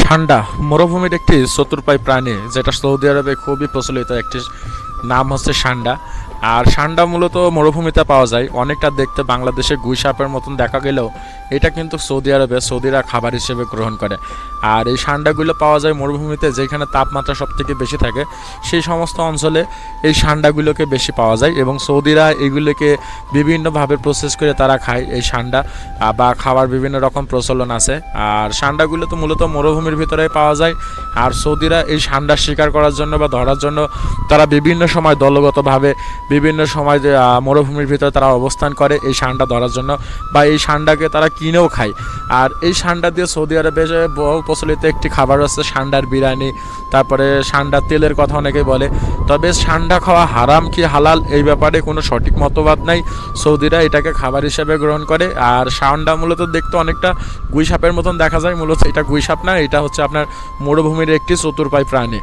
ষান্ডা মরুভূমির একটি চতুর্পাই প্রাণী, যেটা সৌদি আরবে খুবই প্রচলিত একটি নাম হচ্ছে ষান্ডা। আর ষান্ডা মূলত মরুভূমিতে পাওয়া যায়, অনেকটা দেখতে বাংলাদেশে গুই সাপের মতন দেখা গেলেও এটা কিন্তু সৌদি আরবে সৌদিরা খাবার হিসেবে গ্রহণ করে। আর এই ষান্ডাগুলো পাওয়া যায় মরুভূমিতে, যেখানে তাপমাত্রা সবথেকে বেশি থাকে সেই সমস্ত অঞ্চলে এই ষান্ডাগুলোকে বেশি পাওয়া যায়, এবং সৌদিরা এগুলোকে বিভিন্নভাবে প্রসেস করে তারা খায় এই ষান্ডা, বা খাওয়ার বিভিন্ন রকম প্রচলন আছে। আর ষান্ডাগুলো তো মূলত মরুভূমির ভিতরে পাওয়া যায়। আর সৌদিরা এই ষান্ডা শিকার করার জন্য বা ধরার জন্য তারা বিভিন্ন সময় দলগতভাবে বিভিন্ন সময় যে মরুভূমির ভিতরে তারা অবস্থান করে এই ষান্ডা ধরার জন্য, বা এই ষান্ডাকে তারা কিনেও খায়। আর এই ষান্ডা দিয়ে সৌদি আরবে বহু প্রচলিত একটি খাবার হচ্ছে ষান্ডার বিরিয়ানি, তারপরে ষান্ডার তেলের কথা অনেকেই বলে। তবে ষান্ডা খাওয়া হারাম কি হালাল এই ব্যাপারে কোনো সঠিক মতবাদ নাই। সৌদিরা এটাকে খাবার হিসেবে গ্রহণ করে। আর ষান্ডা মূলত দেখতে অনেকটা গুই সাপের মতন দেখা যায়, মূলত এটা গুই সাপ না, এটা হচ্ছে আপনার মরুভূমির একটি চতুর্পাই প্রাণী।